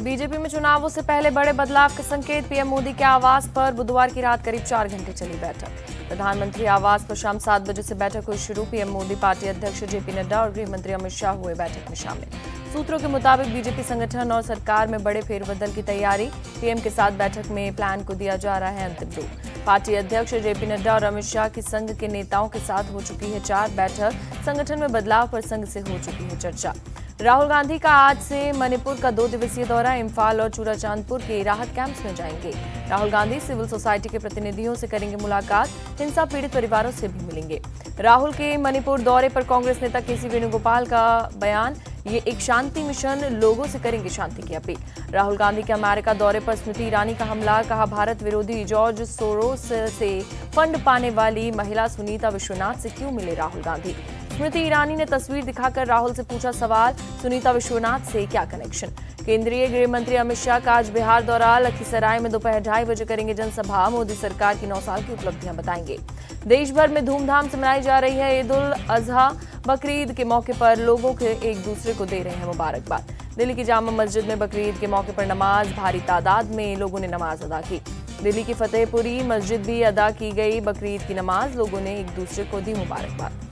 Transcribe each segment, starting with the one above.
BJP में चुनावों से पहले बड़े बदलाव के संकेत। पीएम मोदी के आवास पर बुधवार की रात करीब 4 घंटे चली बैठक। प्रधानमंत्री आवास पर शाम 7 बजे से बैठक हुई शुरू। पीएम मोदी, पार्टी अध्यक्ष जेपी नड्डा और गृह मंत्री अमित शाह हुए बैठक में शामिल। सूत्रों के मुताबिक बीजेपी संगठन और सरकार में बड़े फेरबदल की तैयारी। पीएम के साथ बैठक में प्लान को दिया जा रहा है अंतिम रूप। पार्टी अध्यक्ष जेपी नड्डा और अमित शाह की संघ के नेताओं के साथ हो चुकी है 4 बैठक। संगठन में बदलाव पर संघ से हो चुकी है चर्चा। राहुल गांधी का आज से मणिपुर का 2 दिवसीय दौरा। इम्फाल और चूड़ाचांदपुर के राहत कैंप्स में जाएंगे। राहुल गांधी सिविल सोसाइटी के प्रतिनिधियों से करेंगे मुलाकात। हिंसा पीड़ित परिवारों से भी मिलेंगे। राहुल के मणिपुर दौरे पर कांग्रेस नेता केसी वेणुगोपाल का बयान। ये एक शांति मिशन, लोगों से करेंगे शांति की अपील। राहुल गांधी के अमेरिका दौरे पर स्मृति ईरानी का हमला। कहा, भारत विरोधी जॉर्ज सोरोस से फंड पाने वाली महिला सुनीता विश्वनाथ से क्यों मिले राहुल गांधी। स्मृति ईरानी ने तस्वीर दिखाकर राहुल से पूछा सवाल, सुनीता विश्वनाथ से क्या कनेक्शन। केंद्रीय गृह मंत्री अमित शाह का आज बिहार दौरा। लखीसराय में दोपहर 2:30 बजे करेंगे जनसभा। मोदी सरकार की 9 साल की उपलब्धियां बताएंगे। देश भर में धूमधाम से मनाई जा रही है ईद उल अजहा। बकरीद के मौके पर लोगों के एक दूसरे को दे रहे हैं मुबारकबाद। दिल्ली की जामा मस्जिद में बकरीद के मौके पर नमाज, भारी तादाद में लोगों ने नमाज अदा की। दिल्ली की फतेहपुरी मस्जिद भी अदा की गई बकरीद की नमाज। लोगों ने एक दूसरे को दी मुबारकबाद।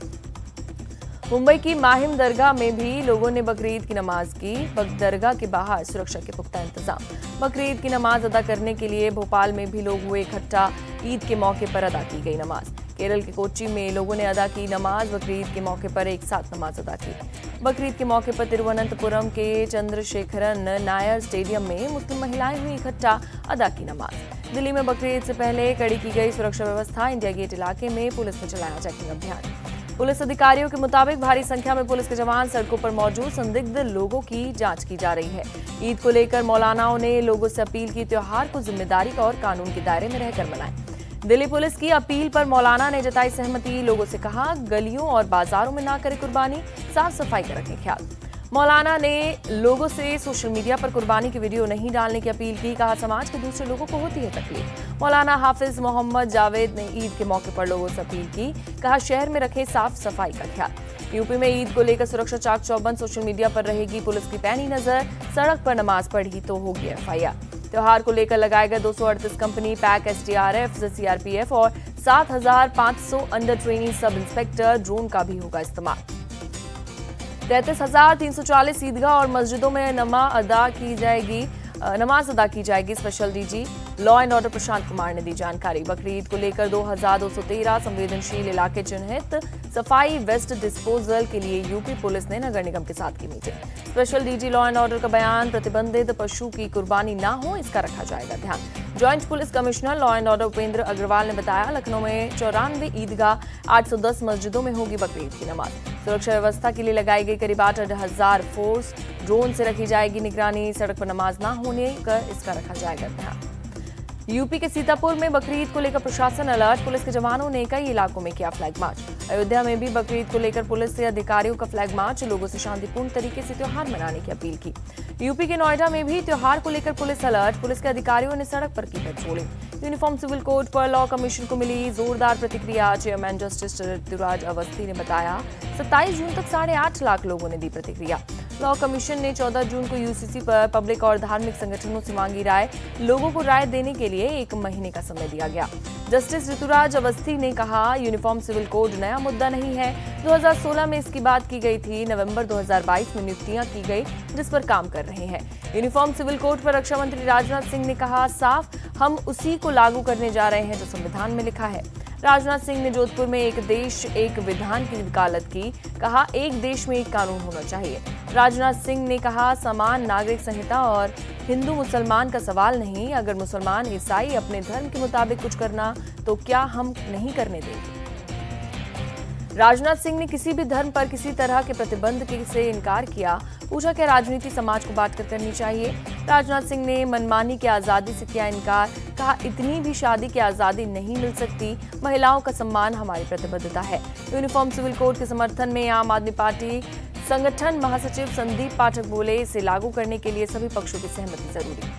मुंबई की माहिम दरगाह में भी लोगों ने बकरीद की नमाज की। दरगाह के बाहर सुरक्षा के पुख्ता इंतजाम। बकरीद की नमाज अदा करने के लिए भोपाल में भी लोग हुए इकट्ठा। ईद के मौके पर अदा की गई नमाज। केरल के कोच्चि में लोगों ने अदा की नमाज। बकरीद के मौके पर एक साथ नमाज अदा की। बकरीद के मौके पर तिरुवनंतपुरम के चंद्रशेखरन नायर स्टेडियम में मुस्लिम महिलाएं हुई इकट्ठा, अदा की नमाज। दिल्ली में बकरीद से पहले कड़ी की गई सुरक्षा व्यवस्था। इंडिया गेट इलाके में पुलिस ने चलाया चेकिंग अभियान। पुलिस अधिकारियों के मुताबिक भारी संख्या में पुलिस के जवान सड़कों पर मौजूद। संदिग्ध लोगों की जांच की जा रही है। ईद को लेकर मौलानाओं ने लोगों से अपील की, त्योहार को जिम्मेदारी और कानून के दायरे में रहकर मनाएं। दिल्ली पुलिस की अपील पर मौलाना ने जताई सहमति। लोगों से कहा, गलियों और बाजारों में ना करें कुर्बानी, साफ सफाई का रखें ख्याल। मौलाना ने लोगों से सोशल मीडिया पर कुर्बानी की वीडियो नहीं डालने की अपील की। कहा, समाज के दूसरे लोगों को होती है तकलीफ। मौलाना हाफिज मोहम्मद जावेद ने ईद के मौके पर लोगों से अपील की। कहा, शहर में रखें साफ सफाई का ख्याल। यूपी में ईद को लेकर सुरक्षा चाक चौबंद। सोशल मीडिया पर रहेगी पुलिस की पैनी नजर। सड़क पर नमाज पढ़ी तो होगी एफआईआर। त्योहार को लेकर लगाए गए 238 कंपनी पैक, एसडीआरएफ, सीआरपीएफ और 7,500 under training sub inspector. Drone का भी होगा इस्तेमाल। 33,340 ईदगाह और मस्जिदों में नमाज अदा की जाएगी। Special DG law and order Prashant Kumar ने दी जानकारी। बकरीद को लेकर 2213 संवेदनशील इलाके चिन्हित। सफाई वेस्ट डिस्पोजल के लिए यूपी पुलिस ने नगर निगम के साथ की meeting. Special DG law and order का बयान, प्रतिबंधित पशु की कुर्बानी ना हो, इसका रखा जाएगा ध्यान। Joint police commissioner law and order Upendra Agrawal ने बताया, लखनऊ में 94 ईदगाह, 810 मस्जिदों में होगी बकरीद की नमाज। सुरक्षा व्यवस्था के लिए लगाई गई करीब 8,000 फोर्स। ड्रोन से रखी जाएगी निगरानी। सड़क पर नमाज ना होने का इसका रखा जाएगा ध्यान। यूपी के सीतापुर में बकरीद को लेकर प्रशासन अलर्ट। पुलिस के जवानों ने कई इलाकों में किया फ्लैग मार्च। अयोध्या में भी बकरीद को लेकर पुलिस से अधिकारियों का फ्लैग मार्च। लोगों से शांतिपूर्ण तरीके से त्योहार मनाने की अपील की। यूपी के नोएडा में भी त्योहार को लेकर पुलिस अलर्ट। पुलिस के अधिकारियों ने सड़क पर की पेट्रोलिंग। यूनिफॉर्म सिविल कोड पर लॉ कमीशन को मिली जोरदार प्रतिक्रिया। चेयरमैन जस्टिस ऋतुराज अवस्थी ने बताया, 27 जून तक 8.5 लाख लोगों ने दी प्रतिक्रिया। लॉ कमीशन ने 14 जून को यूसीसी पर पब्लिक और धार्मिक संगठनों से मांगी राय। लोगों को राय देने के लिए 1 महीने का समय दिया गया। जस्टिस ऋतुराज अवस्थी ने कहा, यूनिफॉर्म सिविल कोड नया मुद्दा नहीं है। 2016 में इसकी बात की गई थी। नवंबर 2022 में नियुक्तियां की गई, जिस पर काम कर रहे हैं। यूनिफॉर्म सिविल कोड पर रक्षा मंत्री राजनाथ सिंह ने कहा, साफ हम उसी को लागू करने जा रहे हैं जो संविधान में लिखा है। राजनाथ सिंह ने जोधपुर में एक देश एक विधान की वकालत की। कहा, एक देश में एक कानून होना चाहिए। राजनाथ सिंह ने कहा, समान नागरिक संहिता और हिंदू मुसलमान का सवाल नहीं। अगर मुसलमान ईसाई अपने धर्म के मुताबिक कुछ करना तो क्या हम नहीं करने देंगे। राजनाथ सिंह ने किसी भी धर्म पर किसी तरह के प्रतिबंध से इनकार किया। पूछा, क्या राजनीति समाज को बांटकर करनी चाहिए। राजनाथ सिंह ने मनमानी की आजादी से किया इनकार। कहा, इतनी भी शादी की आजादी नहीं मिल सकती। महिलाओं का सम्मान हमारी प्रतिबद्धता है। यूनिफॉर्म सिविल कोड के समर्थन में आम आदमी पार्टी संगठन महासचिव संदीप पाठक बोले, इसे लागू करने के लिए सभी पक्षों की सहमति जरूरी।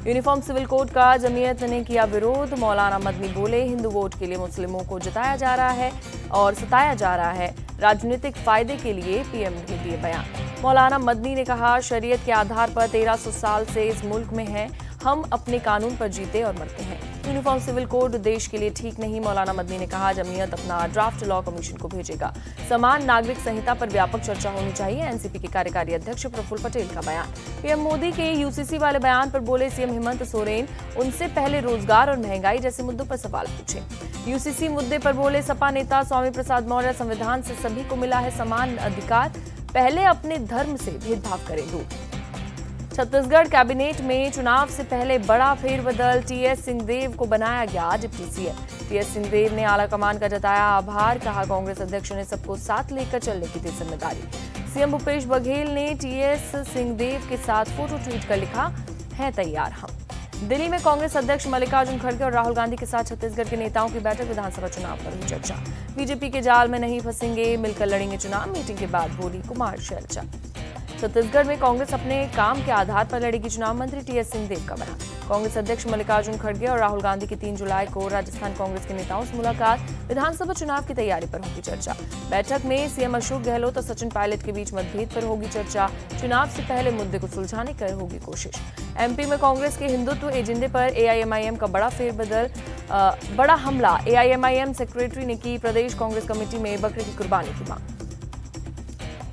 यूनिफॉर्म सिविल कोड का जमीयत ने किया विरोध। मौलाना मदनी बोले, हिंदू वोट के लिए मुस्लिमों को जताया जा रहा है और सताया जा रहा है। राजनीतिक फायदे के लिए पीएम ने दिए बयान। मौलाना मदनी ने कहा, शरीयत के आधार पर 1300 साल से इस मुल्क में है, हम अपने कानून पर जीते और मरते हैं। यूनिफॉर्म सिविल कोड देश के लिए ठीक नहीं। मौलाना मदनी ने कहा, जमीयत अपना ड्राफ्ट लॉ कमीशन को भेजेगा। समान नागरिक संहिता पर व्यापक चर्चा होनी चाहिए। एनसीपी के कार्यकारी अध्यक्ष प्रफुल्ल पटेल का बयान। पीएम मोदी के यूसीसी वाले बयान पर बोले सीएम हेमंत सोरेन, उनसे पहले रोजगार और महंगाई जैसे मुद्दों पर सवाल पूछे। यूसीसी मुद्दे पर बोले सपा नेता स्वामी प्रसाद मौर्य, संविधान से सभी को मिला है समान अधिकार, पहले अपने धर्म से भेदभाव करें दूर। छत्तीसगढ़ कैबिनेट में चुनाव से पहले बड़ा फेरबदल, टीएस सिंहदेव को बनाया गया डिप्टी सीएम। टीएस सिंहदेव ने आलाकमान का जताया आभार, कहा कांग्रेस अध्यक्ष ने सबको साथ लेकर चलने की दी जिम्मेदारी। सीएम भूपेश बघेल ने टीएस सिंहदेव के साथ फोटो ट्वीट कर लिखा, है तैयार हम। दिल्ली में कांग्रेस अध्यक्ष मल्लिकार्जुन खड़गे और राहुल गांधी के साथ छत्तीसगढ़ के नेताओं की बैठक, विधानसभा चुनाव पर हुई चर्चा। बीजेपी के जाल में नहीं फंसेंगे, मिलकर लड़ेंगे चुनाव, मीटिंग के बाद बोली कुमार शैलजा। छत्तीसगढ़ में कांग्रेस अपने काम के आधार पर लड़ेगी चुनाव, मंत्री टीएस सिंहदेव का बयान। कांग्रेस अध्यक्ष मल्लिकार्जुन खड़गे और राहुल गांधी की 3 जुलाई को राजस्थान कांग्रेस के नेताओं से मुलाकात, विधानसभा चुनाव की तैयारी पर होगी चर्चा। बैठक में सीएम अशोक गहलोत और सचिन पायलट के बीच मतभेद पर होगी चर्चा। चुनाव से पहले मुद्दे को सुलझाने की होगी कोशिश। एमपी में कांग्रेस के हिंदुत्व एजेंडे पर एआईएमआईएम का बड़ा फेरबदल, बड़ा हमला। एआईएमआईएम सेक्रेटरी ने की प्रदेश कांग्रेस कमेटी में बकरे की कुर्बानी की मांग।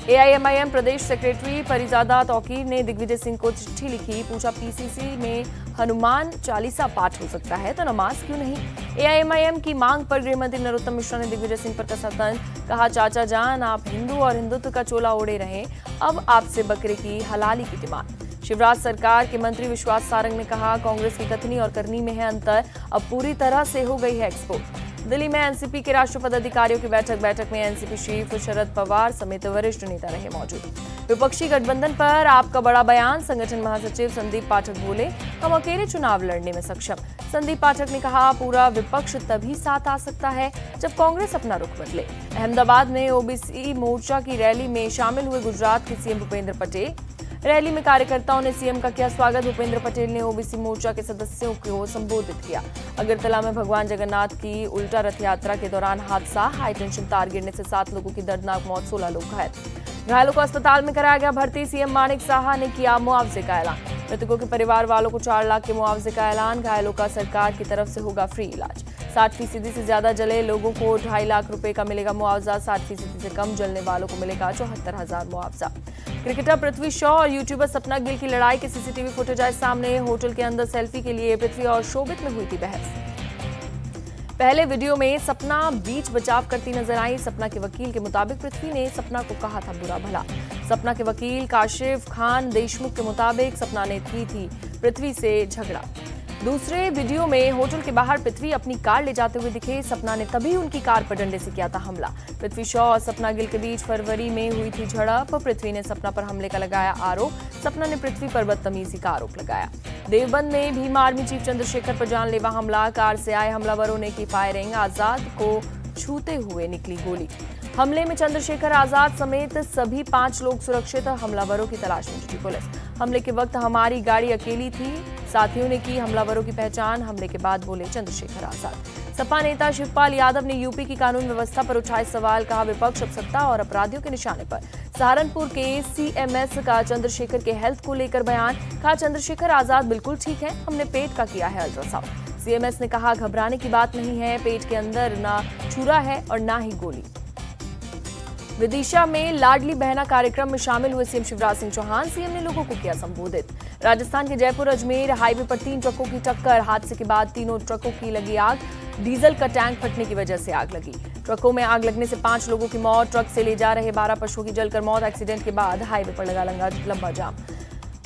एआईएमआईएम प्रदेश सेक्रेटरी परिजादा तौकीर ने दिग्विजय सिंह को चिट्ठी लिखी, पूछा पीसीसी में हनुमान चालीसा पाठ हो सकता है तो नमाज क्यों नहीं। एआईएमआईएम की मांग पर गृह मंत्री नरोत्तम मिश्रा ने दिग्विजय सिंह पर कसा तंज, कहा चाचा जान आप हिंदू और हिंदुत्व का चोला ओढ़े रहे, अब आपसे बकरे की हलाली की डिमांड। शिवराज सरकार के मंत्री विश्वास सारंग ने कहा, कांग्रेस की कथनी और करनी में है अंतर, अब पूरी तरह से हो गई है एक्सपोर्ट। दिल्ली में एनसीपी के राष्ट्रीय पदाधिकारियों की बैठक में एनसीपी चीफ शरद पवार समेत वरिष्ठ नेता रहे मौजूद। विपक्षी गठबंधन पर आपका बड़ा बयान, संगठन महासचिव संदीप पाठक बोले, हम अकेले चुनाव लड़ने में सक्षम। संदीप पाठक ने कहा, पूरा विपक्ष तभी साथ आ सकता है जब कांग्रेस अपना रुख बदले। अहमदाबाद में ओबीसी मोर्चा की रैली में शामिल हुए गुजरात के सीएम भूपेंद्र पटेल। रैली में कार्यकर्ताओं ने सीएम का किया स्वागत। भूपेंद्र पटेल ने ओबीसी मोर्चा के सदस्यों को संबोधित किया। अगरतला में भगवान जगन्नाथ की उल्टा रथ यात्रा के दौरान हादसा, हाई टेंशन तार गिरने से 7 लोगों की दर्दनाक मौत, 16 लोग घायल। घायलों को अस्पताल में कराया गया भर्ती। सीएम मानिक साहा ने किया मुआवजे का ऐलान। मृतकों के परिवार वालों को 4 लाख के मुआवजे का ऐलान। घायलों का सरकार की तरफ से होगा फ्री इलाज। 60% से ज्यादा जले लोगों को 2.5 लाख रुपए का मिलेगा मुआवजा। 60% से कम जलने वालों को मिलेगा 74,000 मुआवजा। क्रिकेटर पृथ्वी शॉ और यूट्यूबर सपना गिल की लड़ाई के सीसीटीवी फुटेज आए सामने। होटल के अंदर सेल्फी के लिए पृथ्वी और शोभित में हुई थी बहस। पहले वीडियो में सपना बीच बचाव करती नजर आई। सपना के वकील के मुताबिक पृथ्वी ने सपना को कहा था बुरा भला। सपना के वकील काशिफ खान देशमुख के मुताबिक सपना ने की थी पृथ्वी से झगड़ा। दूसरे वीडियो में होटल के बाहर पृथ्वी अपनी कार ले जाते हुए दिखे। सपना ने तभी उनकी कार पर डंडे से किया था हमला। पृथ्वी शॉ और सपना गिल के बीच फरवरी में हुई थी झड़प। पृथ्वी ने सपना पर हमले का लगाया आरोप। सपना ने पृथ्वी पर बदतमीजी का आरोप लगाया। देवबंद में भीम आर्मी चीफ चंद्रशेखर पर जानलेवा हमला। कार से आए हमलावरों ने की फायरिंग। आजाद को छूते हुए निकली गोली। हमले में चंद्रशेखर आजाद समेत सभी 5 लोग सुरक्षित। हमलावरों की तलाश में जुटी पुलिस। हमले के वक्त हमारी गाड़ी अकेली थी। साथियों ने की हमलावरों की पहचान। हमले के बाद बोले चंद्रशेखर आजाद। सपा नेता शिवपाल यादव ने यूपी की कानून व्यवस्था पर उठाए सवाल। कहा, विपक्ष अब सत्ता और अपराधियों के निशाने पर। सहारनपुर के सीएमएस का चंद्रशेखर के हेल्थ को लेकर बयान। कहा, चंद्रशेखर आजाद बिल्कुल ठीक है, हमने पेट का किया है अल्ट्रासाउंड। सीएमएस ने कहा, घबराने की बात नहीं है, पेट के अंदर ना छुरा है और ना ही गोली। विदिशा में लाडली बहना कार्यक्रम में शामिल हुए सीएम शिवराज सिंह चौहान। सीएम ने लोगों को किया संबोधित। राजस्थान के जयपुर अजमेर हाईवे पर 3 ट्रकों की टक्कर। हादसे के बाद तीनों ट्रकों की लगी आग। डीजल का टैंक फटने की वजह से आग लगी। ट्रकों में आग लगने से 5 लोगों की मौत। ट्रक से ले जा रहे 12 पशुओं की जलकर मौत। एक्सीडेंट के बाद हाईवे पर लगा लंबा जाम।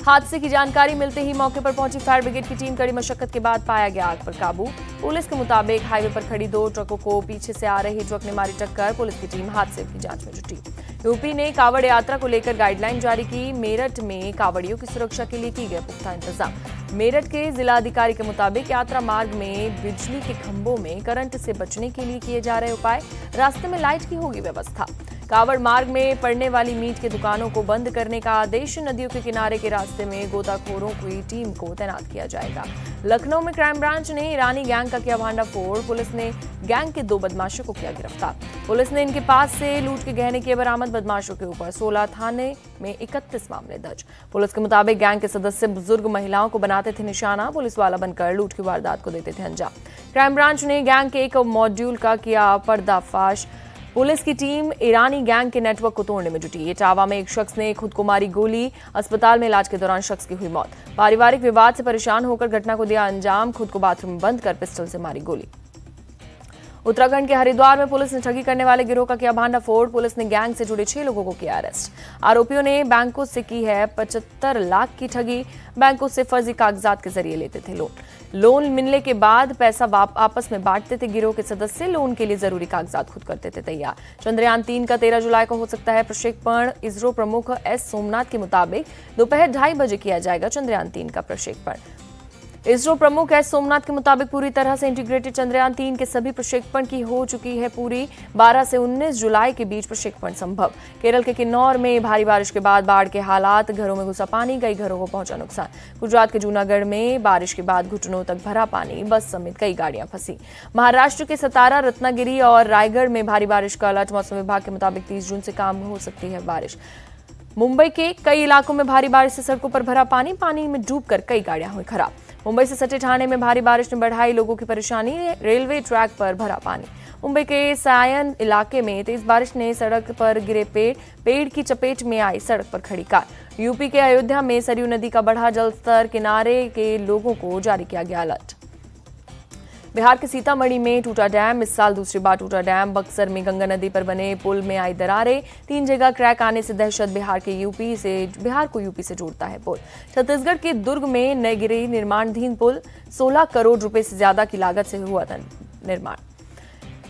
हादसे की जानकारी मिलते ही मौके पर पहुंची फायर ब्रिगेड की टीम। कड़ी मशक्कत के बाद पाया गया आग पर काबू। पुलिस के मुताबिक हाईवे पर खड़ी 2 ट्रकों को पीछे से आ रही ट्रक ने मारी टक्कर। पुलिस की टीम हादसे की जांच में जुटी। यूपी ने कावड़ यात्रा को लेकर गाइडलाइन जारी की। मेरठ में कावड़ियों की सुरक्षा के लिए की गए पुख्ता इंतजाम। मेरठ के जिलाधिकारी के मुताबिक यात्रा मार्ग में बिजली के खंभों में करंट से बचने के लिए किए जा रहे उपाय। रास्ते में लाइट की होगी व्यवस्था। कावड़ मार्ग में पड़ने वाली मीट की दुकानों को बंद करने का आदेश। नदियों के किनारे के रास्ते में गोताखोरों की टीम को तैनात किया जाएगा। लखनऊ में क्राइम ब्रांच ने ईरानी गैंग का किया भांडाफोड़। पुलिस ने गैंग के 2 बदमाशों को किया गिरफ्तार। पुलिस ने इनके पास से लूट के गहने किए बरामद। बदमाशों के ऊपर 16 थाने में 31 मामले दर्ज। पुलिस के मुताबिक गैंग के सदस्य बुजुर्ग महिलाओं को बनाते थे निशाना। पुलिस वाला बनकर लूट की वारदात को देते थे अंजाम। क्राइम ब्रांच ने गैंग के एक मॉड्यूल का किया पर्दाफाश। पुलिस की टीम ईरानी गैंग के नेटवर्क को तोड़ने में जुटी। इटावा में एक शख्स ने खुद को मारी गोली। अस्पताल में इलाज के दौरान शख्स की हुई मौत। पारिवारिक विवाद से परेशान होकर घटना को दिया अंजाम। खुद को बाथरूम में बंद कर पिस्टल से मारी गोली। उत्तराखंड के हरिद्वार में पुलिस ने ठगी करने वाले गिरोह का किया भांडाफोड़। पुलिस ने गैंग से जुड़े 6 लोगों को किया अरेस्ट। आरोपियों ने बैंकों से की है 75 लाख की ठगी। बैंकों से फर्जी कागजात के जरिए लेते थे लोन मिलने के बाद पैसा आपस में बांटते थे। गिरोह के सदस्य लोन के लिए जरूरी कागजात खुद करते थे तैयार। चंद्रयान 3 का 13 जुलाई को हो सकता है प्रक्षेपण। इसरो प्रमुख एस सोमनाथ के मुताबिक दोपहर 2:30 बजे किया जाएगा चंद्रयान 3 का प्रक्षेपण। इसरो प्रमुख एस सोमनाथ के मुताबिक पूरी तरह से इंटीग्रेटेड चंद्रयान 3 के सभी प्रक्षेपण की हो चुकी है पूरी। 12 से 19 जुलाई के बीच प्रक्षेपण संभव। केरल के किन्नौर में भारी बारिश के बाद बाढ़ के हालात। घरों में घुसा पानी, कई घरों को पहुंचा नुकसान। गुजरात के जूनागढ़ में बारिश के बाद घुटनों तक भरा पानी। बस समेत कई गाड़ियां फंसी। महाराष्ट्र के सतारा, रत्नागिरी और रायगढ़ में भारी बारिश का अलर्ट। मौसम विभाग के मुताबिक 30 जून से काम हो सकती है बारिश। मुंबई के कई इलाकों में भारी बारिश से सड़कों पर भरा पानी में डूबकर कई गाड़ियां हुई खराब। मुंबई से सटे ठाणे में भारी बारिश ने बढ़ाई लोगों की परेशानी। रेलवे ट्रैक पर भरा पानी। मुंबई के सायन इलाके में तेज बारिश ने सड़क पर गिरे पेड़ की चपेट में आई सड़क पर खड़ी कार। यूपी के अयोध्या में सरयू नदी का बढ़ा जलस्तर। किनारे के लोगों को जारी किया गया अलर्ट। बिहार के सीतामढ़ी में टूटा डैम। इस साल दूसरी बार टूटा डैम। बक्सर में गंगा नदी पर बने पुल में आई दरारें। 3 जगह क्रैक आने से दहशत। बिहार को यूपी से जोड़ता है पुल। छत्तीसगढ़ के दुर्ग में नए गिरे निर्माणाधीन पुल। 16 करोड़ रुपए से ज्यादा की लागत से हुआ था निर्माण।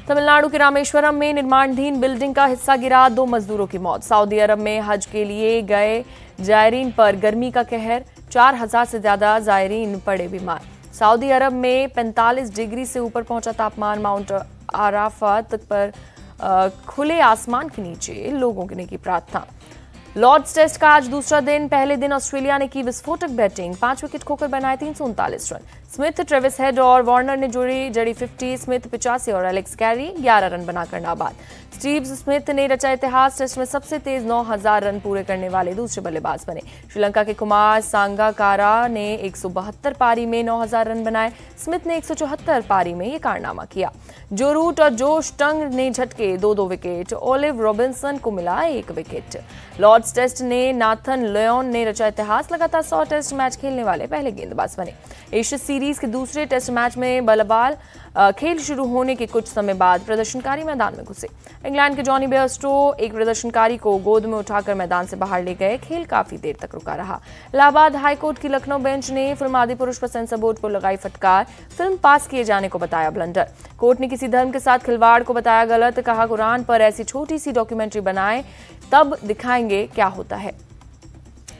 तमिलनाडु के रामेश्वरम में निर्माणाधीन बिल्डिंग का हिस्सा गिरा। 2 मजदूरों की मौत। सऊदी अरब में हज के लिए गए जायरीन पर गर्मी का कहर। 4000 से ज्यादा जायरीन पड़े बीमार। सऊदी अरब में 45 डिग्री से ऊपर पहुंचा तापमान। माउंट अराफात पर खुले आसमान के नीचे लोगों ने की प्रार्थना। लॉर्ड्स टेस्ट का आज दूसरा दिन। पहले दिन ऑस्ट्रेलिया ने की विस्फोटक बैटिंग। 5 विकेट खोकर बनाए 339 रन। स्मिथ, ट्रेविस हेड और वार्नर ने जड़ी 50। स्मिथ 85 और एलेक्स कैरी 11 रन बनाकर नाबाद। स्टीव स्मिथ ने रचा इतिहास। टेस्ट में सबसे तेज 9000 रन पूरे करने वाले दूसरे बल्लेबाज बने। श्रीलंका के कुमार सांगाकारा ने 172 पारी में 9000 रन बनाए। स्मिथ ने 174 पारी में ये कारनामा किया। जो रूट और जोश टंग ने झटके 2-2 विकेट। ओलिव रॉबिन्सन को मिला 1 विकेट। लॉर्ड्स टेस्ट ने नाथन लियोन ने रचा इतिहास। लगातार 100 टेस्ट मैच खेलने वाले पहले गेंदबाज बने। एशियस सीरीज के दूसरे टेस्ट मैच में बल्लेबाज खेल शुरू होने के कुछ समय बाद प्रदर्शनकारी मैदान में घुसे। इंग्लैंड के जॉनी बेयरस्टो एक प्रदर्शनकारी को गोद में उठाकर मैदान से बाहर ले गए। खेल काफी देर तक रुका रहा। इलाहाबाद हाईकोर्ट की लखनऊ बेंच ने फिल्म आदिपुरुष पर सेंसर बोर्ड को लगाई फटकार। फिल्म पास किए जाने को बताया ब्लंडर। कोर्ट ने किसी धर्म के साथ खिलवाड़ को बताया गलत। कहा कुरान पर ऐसी छोटी सी डॉक्यूमेंट्री बनाएं तब दिखाएंगे क्या होता है।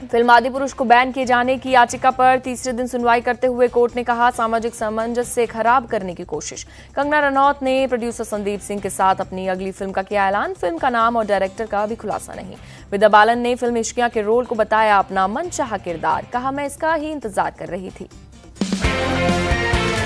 फिल्म आदिपुरुष को बैन किए जाने की याचिका पर तीसरे दिन सुनवाई करते हुए कोर्ट ने कहा सामाजिक सामंजस्य खराब करने की कोशिश। कंगना रनौत ने प्रोड्यूसर संदीप सिंह के साथ अपनी अगली फिल्म का किया ऐलान। फिल्म का नाम और डायरेक्टर का भी खुलासा नहीं। विद्या बालन ने फिल्म इश्किया के रोल को बताया अपना मनचाहा किरदार। कहा मैं इसका ही इंतजार कर रही थी।